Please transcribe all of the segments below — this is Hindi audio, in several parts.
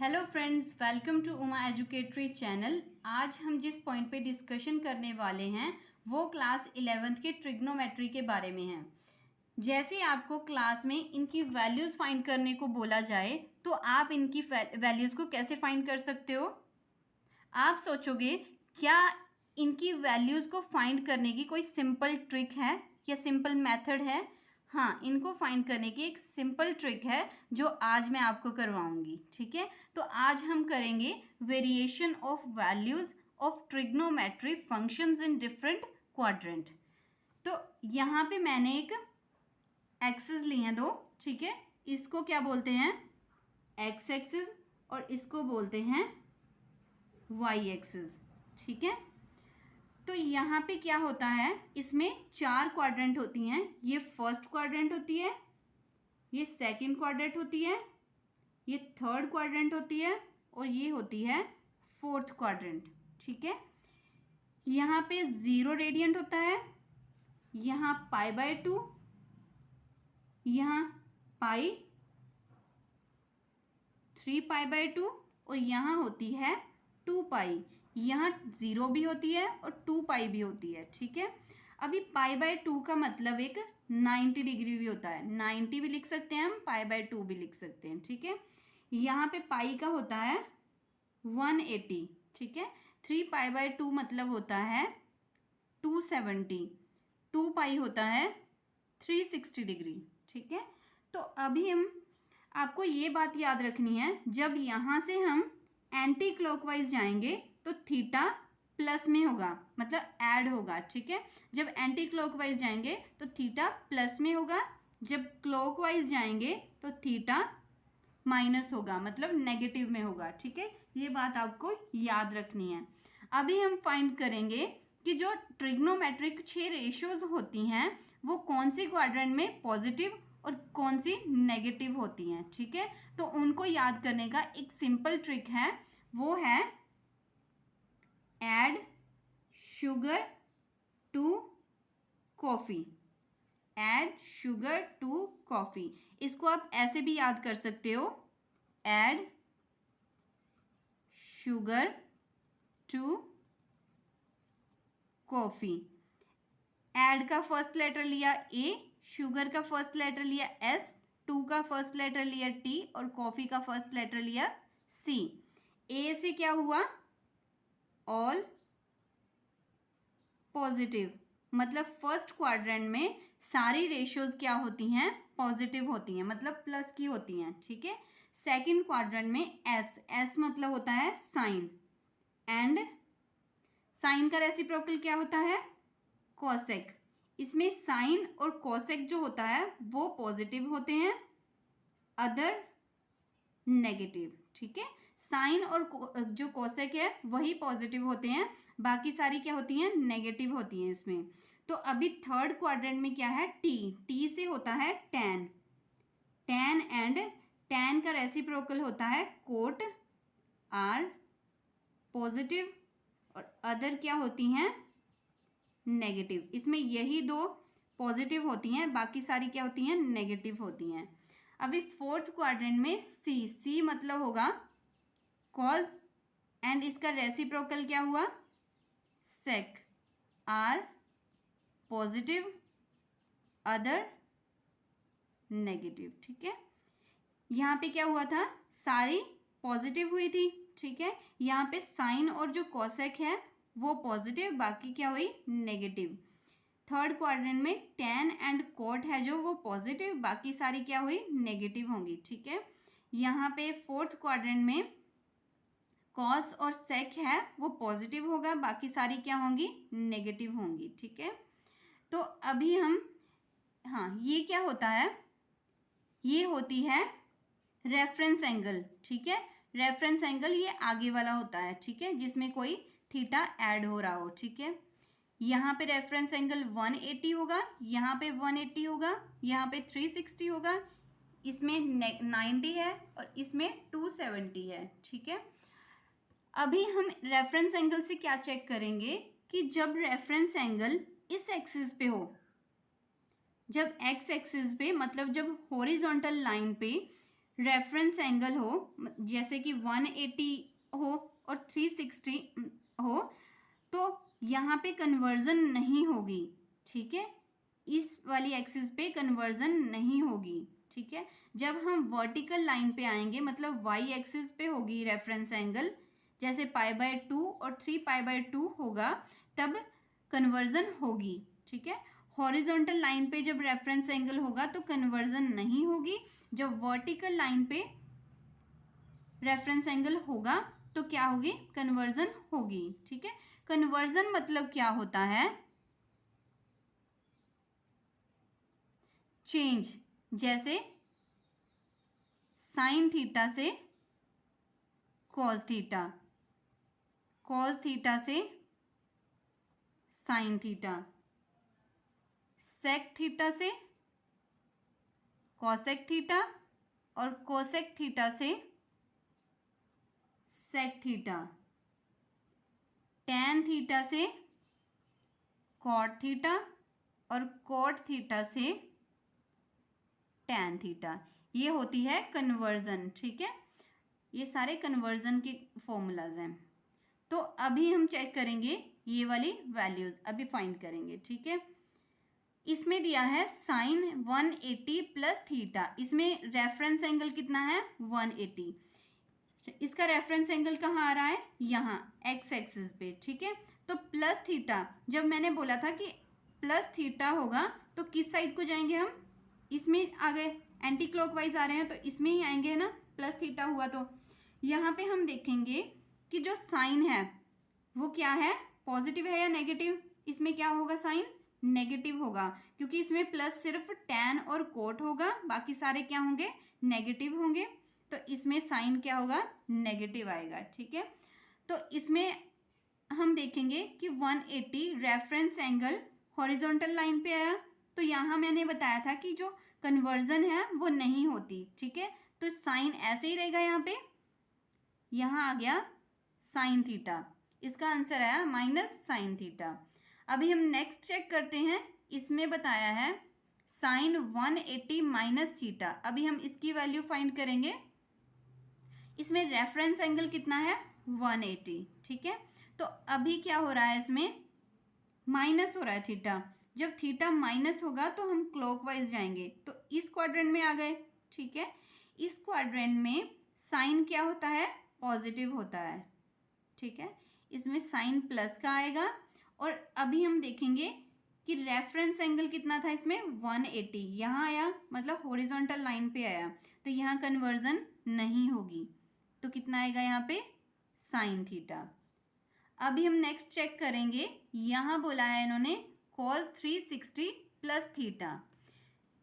Hello friends, welcome to Uma educatory channel. आज हम जिस पॉइंट पे डिस्कशन करने वाले हैं वो क्लास 11th के ट्रिग्नोमेट्री के बारे में है। जैसे आपको क्लास में इनकी वैल्यूज़ फाइंड करने को बोला जाए तो आप इनकी वैल्यूज़ को कैसे फाइंड कर सकते हो? आप सोचोगे क्या इनकी वैल्यूज़ को फाइंड करने की कोई सिंपल ट्रिक है या सिंपल मेथड है? हाँ, इनको फाइंड करने की एक सिंपल ट्रिक है जो आज मैं आपको करवाऊंगी। ठीक है, तो आज हम करेंगे variation of values of trigonometry functions in different quadrant. तो यहाँ पे मैंने एक एक्सिस ली हैं दो। ठीक है, इसको क्या बोलते हैं? एक्स एक्सिस, और इसको बोलते हैं वाई एक्सिस। ठीक है, तो यहाँ पे क्या होता है, इसमें 4 क्वाड्रेंट होती हैं। ये फर्स्ट क्वाड्रेंट होती है, ये सेकंड क्वाड्रेंट होती है, ये थर्ड क्वाड्रेंट होती है, और ये होती है फोर्थ क्वाड्रेंट। ठीक है, यहाँ पे 0 रेडियंट होता है, यहाँ π/2, यहाँ पाई 3π/2, और यहाँ होती है 2π। यहाँ 0 भी होती है और 2π भी होती है। ठीक है, अभी π/2 का मतलब एक 90 डिग्री भी होता है। 90 भी लिख सकते हैं हम, π/2 भी लिख सकते हैं। ठीक है, यहाँ पे पाई का होता है 180। ठीक है, 3π/2 मतलब होता है 270, 2π होता है 360 डिग्री। ठीक है, तो अभी हम आपको ये बात याद रखनी है, जब यहाँ से हम एंटी क्लॉकवाइज जाएंगे तो थीटा प्लस में होगा, मतलब ऐड होगा। ठीक है, जब एंटी क्लॉकवाइज जाएंगे तो थीटा प्लस में होगा, जब क्लॉकवाइज जाएंगे तो थीटा माइनस होगा, मतलब नेगेटिव में होगा। ठीक है, ये बात आपको याद रखनी है। अभी हम फाइंड करेंगे कि जो ट्रिग्नोमेट्रिक 6 रेशियोज होती हैं वो कौन सी क्वाड्रेंट में पॉजिटिव और कौन सी नेगेटिव होती हैं। ठीक है, तो उनको याद करने का एक सिंपल ट्रिक है, वो है add sugar to coffee. Add sugar to coffee, इसको आप ऐसे भी याद कर सकते हो, add sugar to coffee. Add का फर्स्ट लेटर लिया ए, शुगर का फर्स्ट लेटर लिया एस, टू का फर्स्ट लेटर लिया टी, और कॉफ़ी का फर्स्ट लेटर लिया सी। ए से क्या हुआ? ऑल पॉजिटिव, मतलब फर्स्ट क्वाड्रेंट में सारी रेशियोज क्या होती हैं? पॉजिटिव होती हैं, मतलब प्लस की होती हैं। ठीक है, सेकंड क्वाड्रेंट में एस, एस मतलब होता है साइन, एंड साइन का रेसिप्रोकल क्या होता है? कोसेक। इसमें साइन और कोसेक जो होता है वो पॉजिटिव होते हैं, अदर नेगेटिव। ठीक है, साइन और जो कोसेक है वही पॉजिटिव होते हैं, बाकी सारी क्या होती हैं? नेगेटिव होती हैं इसमें। तो अभी थर्ड क्वाड्रेंट में क्या है? टी, टी से होता है टैन, टैन एंड टैन का रेसिप्रोकल होता है कोट, आर पॉजिटिव, और अदर क्या होती हैं? नेगेटिव। इसमें यही दो पॉजिटिव होती हैं, बाकी सारी क्या होती हैं? नेगेटिव होती हैं। अभी फोर्थ क्वाड्रेंट में सी, सी मतलब होगा कॉज, एंड इसका रेसिप्रोकल क्या हुआ? सेक, आर पॉजिटिव, अदर नेगेटिव। ठीक है, यहाँ पे क्या हुआ था? सारी पॉजिटिव हुई थी। ठीक है, यहाँ पे साइन और जो कोसेक है वो पॉजिटिव, बाकी क्या हुई? नेगेटिव। थर्ड क्वाड्रेंट में टैन एंड कोट है जो वो पॉजिटिव, बाकी सारी क्या हुई? नेगेटिव होंगी। ठीक है, यहाँ पे फोर्थ क्वाड्रेंट में कॉस और सेक है वो पॉजिटिव होगा, बाकी सारी क्या होंगी? नेगेटिव होंगी। ठीक है, तो अभी हम, हाँ, ये क्या होता है? ये होती है रेफरेंस एंगल। ठीक है, रेफरेंस एंगल ये आगे वाला होता है। ठीक है, जिसमें कोई थीटा ऐड हो रहा हो। ठीक है, यहाँ पे रेफरेंस एंगल 180 होगा, यहाँ पे 180 होगा, यहाँ पे 360 होगा, इसमें 90 है और इसमें 270 है। ठीक है, अभी हम रेफरेंस एंगल से क्या चेक करेंगे कि जब रेफरेंस एंगल इस एक्सिस पे हो, जब एक्स एक्सिस पे, मतलब जब हॉरिजॉन्टल लाइन पे रेफरेंस एंगल हो, जैसे कि 180 हो और 360 हो, तो यहाँ पे कन्वर्जन नहीं होगी, ठीक है। इस वाली एक्सिस पे कन्वर्जन नहीं होगी, ठीक है। जब हम वर्टिकल लाइन पे आएंगे, मतलब वाई एक्सिस पे होगी रेफरेंस एंगल, जैसे π/2 और 3π/2 होगा, तब कन्वर्जन होगी, ठीक है। हॉरिजॉन्टल लाइन पे जब रेफरेंस एंगल होगा तो कन्वर्जन नहीं होगी। जब वर्टिकल लाइन पे रेफरेंस एंगल होगा तो क्या होगी, कन्वर्जन होगी, ठीक है। कन्वर्जन मतलब क्या होता है, चेंज, जैसे साइन थीटा से कॉस थीटा, कॉस थीटा से साइन थीटा, सेक थीटा से कॉसेक थीटा और कोसेक थीटा से सेक थीटा, टैन थीटा से कॉट थीटा और कॉट थीटा से टैन थीटा। ये होती है कन्वर्जन, ठीक है। ये सारे कन्वर्जन के फॉर्मूलाज हैं। तो अभी हम चेक करेंगे ये वाली वैल्यूज, अभी फाइंड करेंगे, ठीक है। इसमें दिया है साइन 180 प्लस थीटा, इसमें रेफरेंस एंगल कितना है 180, इसका रेफरेंस एंगल कहाँ आ रहा है, यहाँ एक्स एक्सिस पे, ठीक है। तो प्लस थीटा, जब मैंने बोला था कि प्लस थीटा होगा तो किस साइड को जाएंगे हम, इसमें आ गए, एंटी क्लॉकवाइज आ रहे हैं तो इसमें ही आएंगे ना, प्लस थीटा हुआ तो यहाँ पे हम देखेंगे कि जो साइन है वो क्या है, पॉजिटिव है या नेगेटिव, इसमें क्या होगा, साइन नेगेटिव होगा, क्योंकि इसमें प्लस सिर्फ टैन और कोट होगा, बाकी सारे क्या होंगे, नेगेटिव होंगे। तो इसमें साइन क्या होगा, नेगेटिव आएगा, ठीक है। तो इसमें हम देखेंगे कि 180 रेफरेंस एंगल हॉरिजॉन्टल लाइन पे आया, तो यहाँ मैंने बताया था कि जो कन्वर्जन है वो नहीं होती, ठीक है। तो साइन ऐसे ही रहेगा, यहाँ आ गया साइन थीटा, इसका आंसर आया माइनस साइन थीटा। अभी हम नेक्स्ट चेक करते हैं, इसमें बताया है साइन 180 माइनस थीटा, अभी हम इसकी वैल्यू फाइंड करेंगे। इसमें रेफरेंस एंगल कितना है 180, ठीक है। तो अभी क्या हो रहा है, इसमें माइनस हो रहा है थीटा, जब थीटा माइनस होगा तो हम क्लॉकवाइज जाएंगे, तो इस क्वाड्रेंट में आ गए, ठीक है। इस क्वाड्रेंट में साइन क्या होता है, पॉजिटिव होता है, ठीक है। इसमें साइन प्लस का आएगा। और अभी हम देखेंगे कि रेफरेंस एंगल कितना था इसमें 180, यहाँ आया, मतलब हॉरिजॉन्टल लाइन पे आया, तो यहाँ कन्वर्जन नहीं होगी, तो कितना आएगा यहाँ पे, साइन थीटा। अभी हम नेक्स्ट चेक करेंगे, यहाँ बोला है इन्होंने cos 360 प्लस थीटा,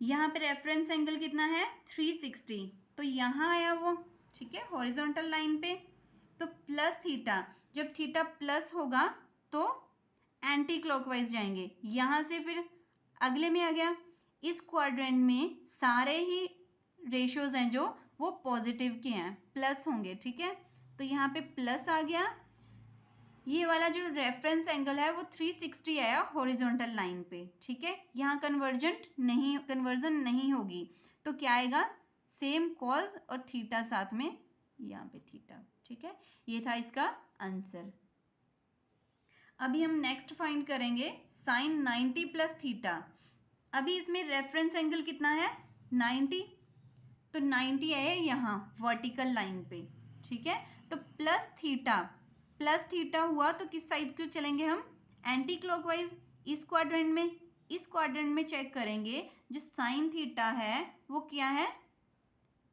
यहाँ पे रेफरेंस एंगल कितना है 360, तो यहाँ आया वो, ठीक है, हॉरिजॉन्टल लाइन पे। तो प्लस थीटा, जब थीटा प्लस होगा तो एंटी क्लॉकवाइज जाएंगे, यहाँ से फिर अगले में आ गया, इस क्वाड्रेंट में सारे ही रेशियोज हैं जो वो पॉजिटिव के हैं, प्लस होंगे, ठीक है। तो यहाँ पे प्लस आ गया, ये वाला जो रेफरेंस एंगल है वो 360 आया हॉरिजॉन्टल लाइन पे, ठीक है। यहाँ कन्वर्जन नहीं होगी, तो क्या आएगा, सेम कॉस और थीटा साथ में, यहाँ पे थीटा, ठीक है। ये था इसका आंसर। अभी हम नेक्स्ट फाइंड करेंगे साइन 90 प्लस थीटा, अभी इसमें रेफरेंस एंगल कितना है 90, तो 90 है यहाँ वर्टिकल लाइन पे, ठीक है। तो प्लस थीटा हुआ तो किस साइड को चलेंगे हम, एंटी क्लॉकवाइज, इस क्वाड्रेंट में चेक करेंगे, जो साइन थीटा है वो क्या है,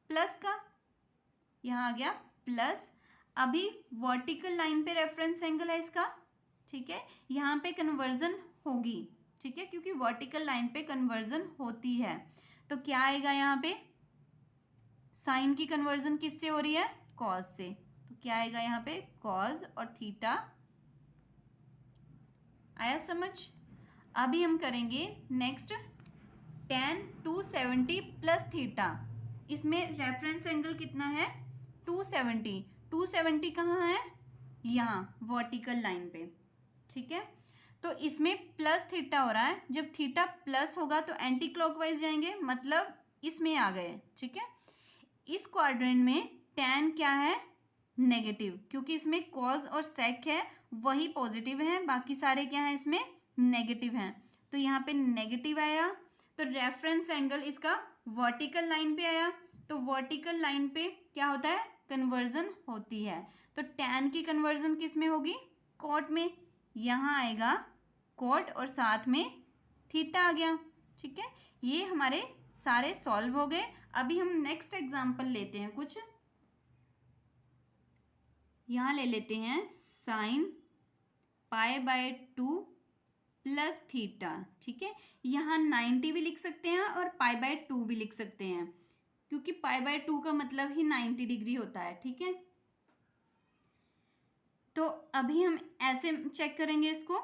प्लस का, यहाँ आ गया प्लस। अभी वर्टिकल लाइन पे रेफरेंस एंगल है इसका, ठीक है, यहाँ पे कन्वर्जन होगी, ठीक है, क्योंकि वर्टिकल लाइन पे कन्वर्जन होती है। तो क्या आएगा यहाँ पे, साइन की कन्वर्जन किससे हो रही है, कॉस से, तो क्या आएगा यहाँ पे, कॉस और थीटा। आया समझ। अभी हम करेंगे नेक्स्ट tan 270 प्लस थीटा, इसमें रेफरेंस एंगल कितना है 270, 270 कहाँ है, यहाँ वर्टिकल लाइन पे, ठीक है। तो इसमें प्लस थीटा हो रहा है, जब थीटा प्लस होगा तो एंटी क्लॉकवाइज जाएंगे, मतलब इसमें आ गए, ठीक है। इस क्वाड्रेंट में tan क्या है, नेगेटिव, क्योंकि इसमें कॉज और सेक है वही पॉजिटिव है, बाकी सारे क्या है इसमें नेगेटिव हैं, तो यहाँ पे नेगेटिव आया। तो रेफरेंस एंगल इसका वर्टिकल लाइन पे आया, तो वर्टिकल लाइन पे क्या होता है, कन्वर्जन होती है। तो tan की कन्वर्जन किस में होगी, कॉट में, यहाँ आएगा कॉट और साथ में थीटा आ गया। ठीक है, ये हमारे सारे सॉल्व हो गए। अभी हम नेक्स्ट एग्जांपल लेते हैं कुछ, यहाँ ले लेते हैं साइन π/2 प्लस थीटा। ठीक है, यहाँ 90 भी लिख सकते हैं और π/2 भी लिख सकते हैं, क्योंकि π/2 का मतलब ही 90 डिग्री होता है। ठीक है, तो अभी हम ऐसे चेक करेंगे इसको।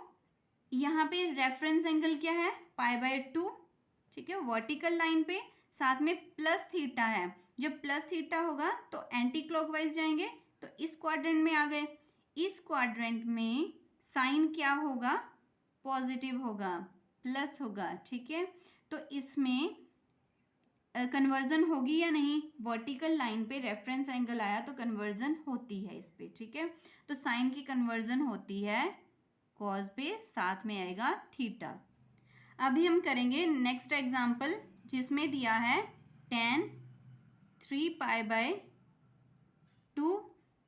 यहाँ पे रेफरेंस एंगल क्या है, π/2। ठीक है, वर्टिकल लाइन पे, साथ में प्लस थीटा है। जब प्लस थीटा होगा तो एंटी क्लॉकवाइज जाएंगे, तो इस क्वाड्रेंट में आ गए। इस क्वाड्रेंट में साइन क्या होगा, पॉजिटिव होगा, प्लस होगा। ठीक है, तो इसमें कन्वर्जन होगी या नहीं, वर्टिकल लाइन पे रेफरेंस एंगल आया तो कन्वर्जन होती है इस पे। ठीक है, तो साइन की कन्वर्जन होती है कॉज पे, साथ में आएगा थीटा। अभी हम करेंगे नेक्स्ट एग्जांपल, जिसमें दिया है tan 3π/2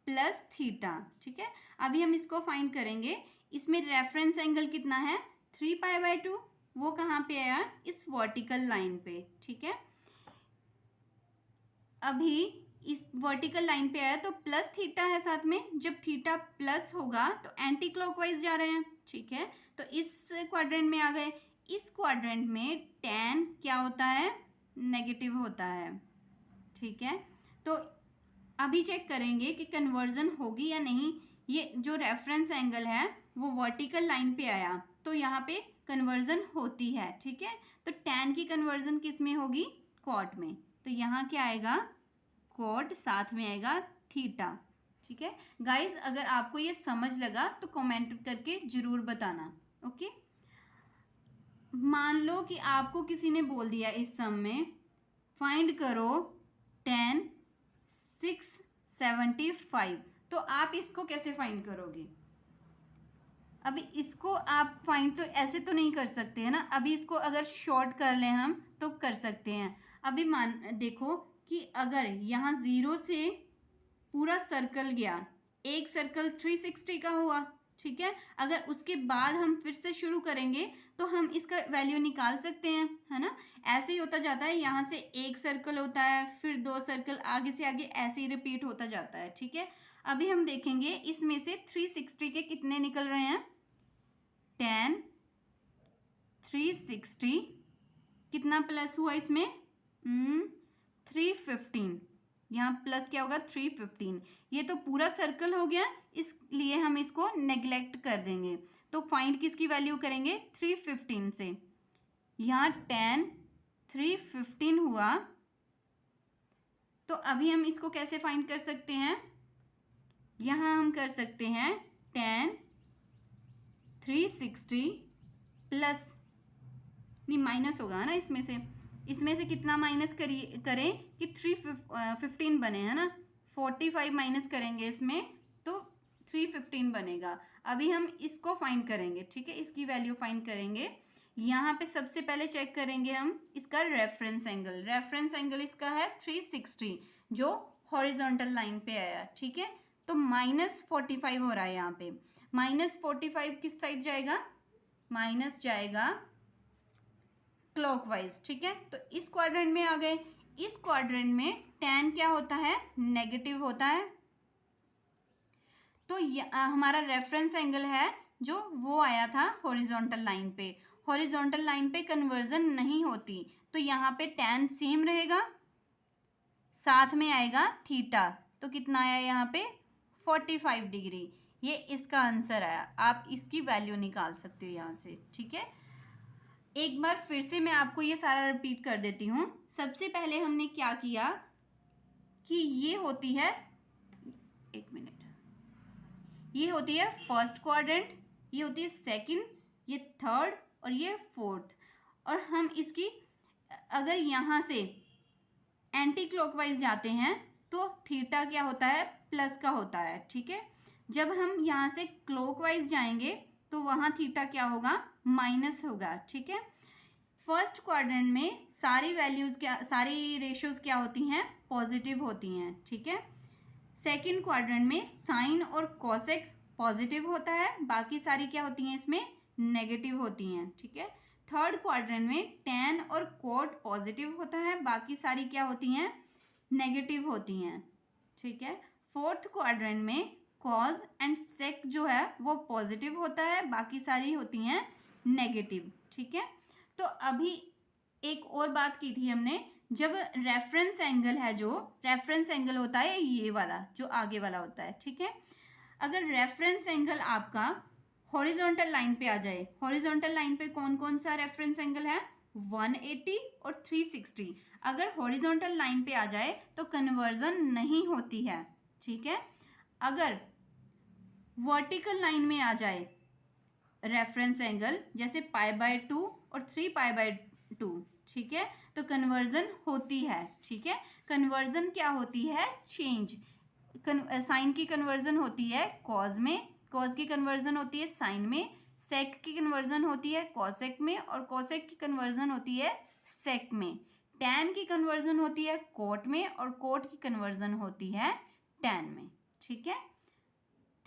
प्लस थीटा। ठीक है, अभी हम इसको फाइंड करेंगे। इसमें रेफरेंस एंगल कितना है, 3π/2, वो कहाँ पे आया, इस वर्टिकल लाइन पे। ठीक है, अभी इस वर्टिकल लाइन पे आया तो प्लस थीटा है साथ में, जब थीटा प्लस होगा तो एंटी क्लॉकवाइज जा रहे हैं। ठीक है, तो इस क्वाड्रेंट में आ गए। इस क्वाड्रेंट में tan क्या होता है, नेगेटिव होता है। ठीक है, तो अभी चेक करेंगे कि कन्वर्जन होगी या नहीं। ये जो रेफरेंस एंगल है वो वर्टिकल लाइन पे आया, तो यहाँ पे कन्वर्जन होती है। ठीक है, तो tan की कन्वर्जन किस में होगी, कॉट में, तो यहाँ क्या आएगा, कॉट, साथ में आएगा थीटा। ठीक है गाइज, अगर आपको ये समझ लगा तो कमेंट करके जरूर बताना। ओके, मान लो कि आपको किसी ने बोल दिया इस सम में फाइंड करो tan 675, तो आप इसको कैसे फाइंड करोगे। अभी इसको आप फाइंड तो ऐसे तो नहीं कर सकते है ना, अभी इसको अगर शॉर्ट कर लें हम तो कर सकते हैं। अभी मान देखो कि अगर यहाँ 0 से पूरा सर्कल गया, एक सर्कल 360 का हुआ। ठीक है, अगर उसके बाद हम फिर से शुरू करेंगे तो हम इसका वैल्यू निकाल सकते हैं, है ना। ऐसे ही होता जाता है, यहाँ से एक सर्कल होता है, फिर 2 सर्कल, आगे से आगे ऐसे ही रिपीट होता जाता है। ठीक है, अभी हम देखेंगे इसमें से 360 के कितने निकल रहे हैं, tan 360 कितना प्लस हुआ इसमें 315, यहाँ प्लस क्या होगा 315। ये तो पूरा सर्कल हो गया, इसलिए हम इसको नेग्लेक्ट कर देंगे। तो फाइंड किसकी वैल्यू करेंगे, 315 से। यहाँ tan 315 हुआ, तो अभी हम इसको कैसे फाइंड कर सकते हैं, यहाँ हम कर सकते हैं tan 360 प्लस, नहीं माइनस होगा ना इसमें से कितना माइनस करें कि 315 बने, है ना। 45 माइनस करेंगे इसमें तो 315 बनेगा। अभी हम इसको फाइंड करेंगे। ठीक है, इसकी वैल्यू फाइंड करेंगे। यहाँ पे सबसे पहले चेक करेंगे हम इसका रेफरेंस एंगल। रेफरेंस एंगल इसका है 360 जो हॉरिजॉन्टल लाइन पे आया। ठीक है, तो -45 हो रहा है यहाँ पे। -45 किस साइड जाएगा, माइनस जाएगा क्लॉकवाइज। ठीक है, तो इस क्वाड्रेंट में आ गए। इस क्वाड्रेंट में tan क्या होता है, नेगेटिव होता है। तो हमारा रेफरेंस एंगल है जो वो आया था हॉरिजॉन्टल लाइन पे। हॉरिजॉन्टल लाइन पे कन्वर्जन नहीं होती, तो यहाँ पे tan सेम रहेगा, साथ में आएगा थीटा। तो कितना आया यहाँ पे 45 डिग्री। ये इसका आंसर आया। आप इसकी वैल्यू निकाल सकते हो यहाँ से। ठीक है, एक बार फिर से मैं आपको ये सारा रिपीट कर देती हूँ। सबसे पहले हमने क्या किया कि ये होती है, एक मिनट, ये होती है फर्स्ट क्वाड्रेंट, ये होती है सेकंड, ये थर्ड और ये फोर्थ। और हम इसकी अगर यहाँ से एंटी क्लॉकवाइज जाते हैं तो थीटा क्या होता है, प्लस का होता है, ठीक है। जब हम यहाँ से क्लॉकवाइज जाएंगे तो वहाँ थीटा क्या होगा, माइनस होगा, ठीक है। फर्स्ट क्वाड्रेंट में सारी रेशियोज क्या होती हैं, पॉजिटिव होती हैं, ठीक है। सेकंड क्वाड्रेंट में साइन और कोसेक पॉजिटिव होता है, बाकी सारी क्या होती हैं इसमें, नेगेटिव होती हैं, ठीक है। थर्ड क्वाड्रेंट में टैन और कोट पॉजिटिव होता है, बाकी सारी क्या होती हैं, नेगेटिव होती हैं, ठीक है। फोर्थ क्वाड्रेंट में कॉज एंड सेक जो है वो पॉजिटिव होता है, बाकी सारी होती हैं नेगेटिव, ठीक है। तो अभी एक और बात की थी हमने, जब रेफरेंस एंगल है, जो रेफरेंस एंगल होता है ये वाला जो आगे वाला होता है, ठीक है। अगर रेफरेंस एंगल आपका हॉरिजॉन्टल लाइन पे आ जाए, हॉरिजॉन्टल लाइन पे कौन कौन सा रेफरेंस एंगल है, 180 और 360। अगर हॉरिजॉन्टल लाइन पे आ जाए तो कन्वर्जन नहीं होती है, ठीक है। अगर वर्टिकल लाइन में आ जाए रेफरेंस एंगल, जैसे π/2 और 3π/2, ठीक है, तो कन्वर्जन होती है, ठीक है। कन्वर्जन क्या होती है, चेंज। साइन की कन्वर्जन होती है कॉज में, कॉज की कन्वर्जन होती है साइन में, सेक की कन्वर्जन होती है कोसेक में, और कोसेक की कन्वर्जन होती है सेक में। टैन की कन्वर्जन होती है कोट में, और कोट की कन्वर्जन होती है टैन में, ठीक है।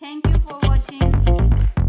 Thank you for watching.